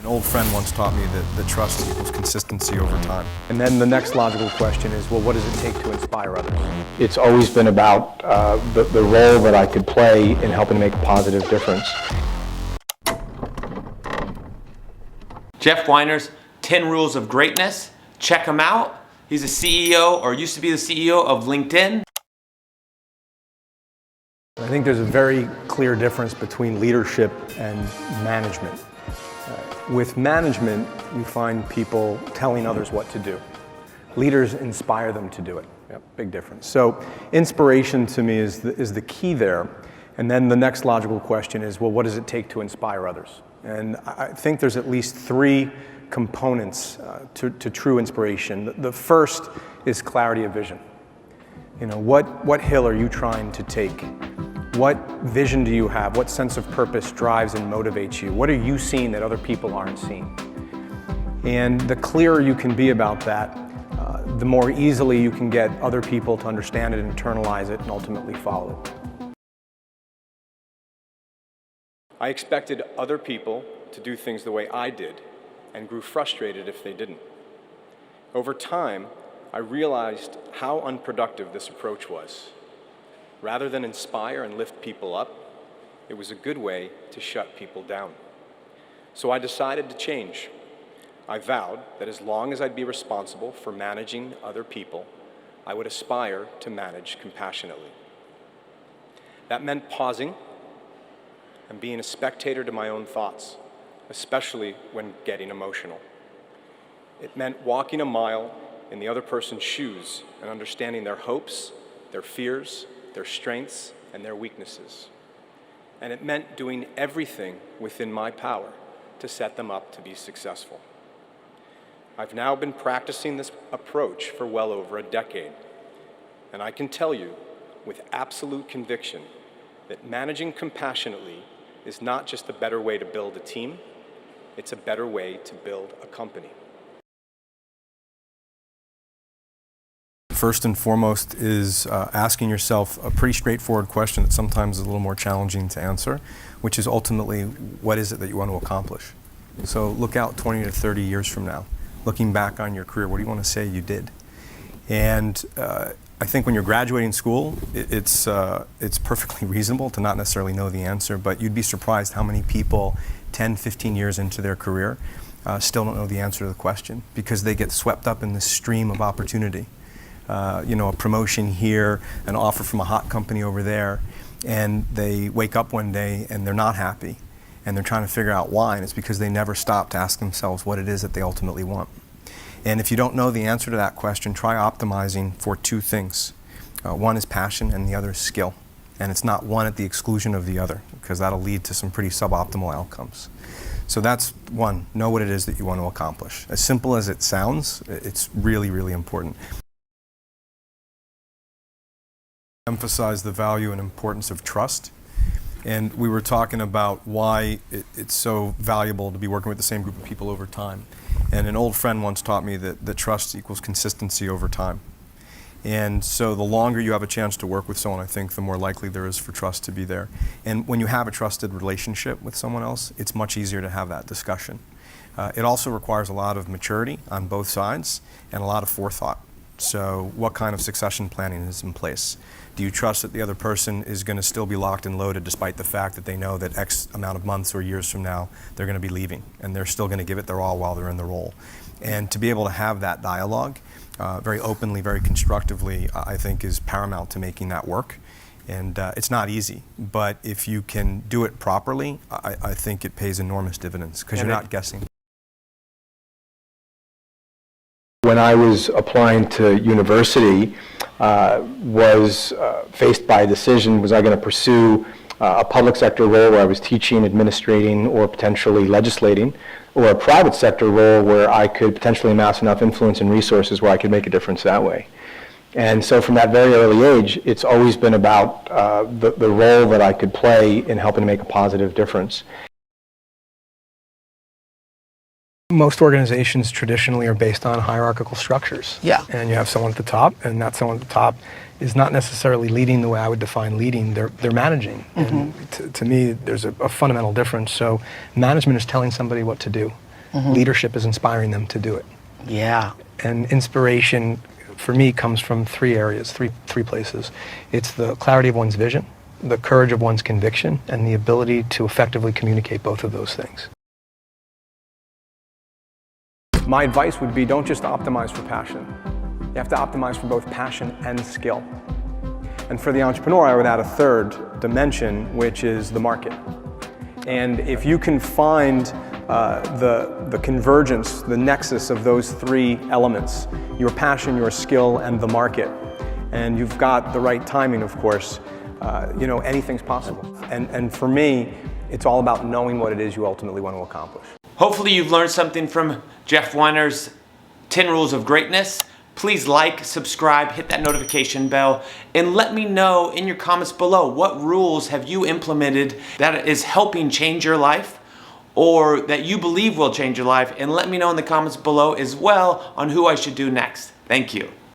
An old friend once taught me that trust equals consistency over time. And then the next logical question is, well, what does it take to inspire others? It's always been about the role that I could play in helping to make a positive difference. Jeff Weiner's 10 Rules of Greatness. Check him out. He's a CEO, or used to be the CEO of LinkedIn. I think there's a very clear difference between leadership and management. With management, you find people telling others what to do. Leaders inspire them to do it. Yep, big difference. So inspiration to me is the key there. And then the next logical question is, well, what does it take to inspire others? And I think there's at least three components to true inspiration. The first is clarity of vision. You know, what hill are you trying to take? What vision do you have? What sense of purpose drives and motivates you? What are you seeing that other people aren't seeing? And the clearer you can be about that, the more easily you can get other people to understand it, internalize it, and ultimately follow it. I expected other people to do things the way I did and grew frustrated if they didn't. Over time, I realized how unproductive this approach was. Rather than inspire and lift people up, it was a good way to shut people down. So I decided to change. I vowed that as long as I'd be responsible for managing other people, I would aspire to manage compassionately. That meant pausing and being a spectator to my own thoughts, especially when getting emotional. It meant walking a mile in the other person's shoes and understanding their hopes, their fears, their strengths, and their weaknesses. And it meant doing everything within my power to set them up to be successful. I've now been practicing this approach for well over a decade, and I can tell you with absolute conviction that managing compassionately is not just a better way to build a team, it's a better way to build a company. First and foremost is asking yourself a pretty straightforward question that sometimes is a little more challenging to answer, which is ultimately, what is it that you want to accomplish? So look out 20 to 30 years from now. Looking back on your career, what do you want to say you did? And I think when you're graduating school, it's perfectly reasonable to not necessarily know the answer, but you'd be surprised how many people 10, 15 years into their career still don't know the answer to the question because they get swept up in this stream of opportunity. You know, a promotion here, an offer from a hot company over there, and they wake up one day and they're not happy, and they're trying to figure out why, and it's because they never stop to ask themselves what it is that they ultimately want. And if you don't know the answer to that question, try optimizing for two things. One is passion and the other is skill. And it's not one at the exclusion of the other, because that'll lead to some pretty suboptimal outcomes. So that's one, know what it is that you want to accomplish. As simple as it sounds, it's really, really important. Emphasize the value and importance of trust. And we were talking about why it's so valuable to be working with the same group of people over time. And an old friend once taught me that trust equals consistency over time. And so the longer you have a chance to work with someone, I think the more likely there is for trust to be there. And when you have a trusted relationship with someone else, it's much easier to have that discussion. It also requires a lot of maturity on both sides and a lot of forethought. So what kind of succession planning is in place? Do you trust that the other person is going to still be locked and loaded despite the fact that they know that X amount of months or years from now they're going to be leaving and they're still going to give it their all while they're in the role? And to be able to have that dialogue very openly, very constructively, I think is paramount to making that work. And it's not easy, but if you can do it properly, I think it pays enormous dividends because you're not guessing. When I was applying to university, was faced by a decision, was I going to pursue a public sector role where I was teaching, administrating, or potentially legislating, or a private sector role where I could potentially amass enough influence and resources where I could make a difference that way. And so from that very early age, it's always been about the role that I could play in helping to make a positive difference. Most organizations traditionally are based on hierarchical structures. Yeah. And you have someone at the top, and that someone at the top is not necessarily leading the way I would define leading. They're managing. Mm-hmm. And to me, there's a fundamental difference. So management is telling somebody what to do. leadership is inspiring them to do it. Yeah. And inspiration, for me, comes from three areas, three places. It's the clarity of one's vision, the courage of one's conviction, and the ability to effectively communicate both of those things. My advice would be don't just optimize for passion. You have to optimize for both passion and skill. And for the entrepreneur, I would add a third dimension, which is the market. And if you can find the convergence, the nexus of those three elements, your passion, your skill, and the market, and you've got the right timing, of course, anything's possible. And for me, it's all about knowing what it is you ultimately want to accomplish. Hopefully you've learned something from Jeff Weiner's 10 Rules of Greatness. Please like, subscribe, hit that notification bell, and let me know in your comments below what rules have you implemented that is helping change your life or that you believe will change your life, and let me know in the comments below as well on who I should do next. Thank you.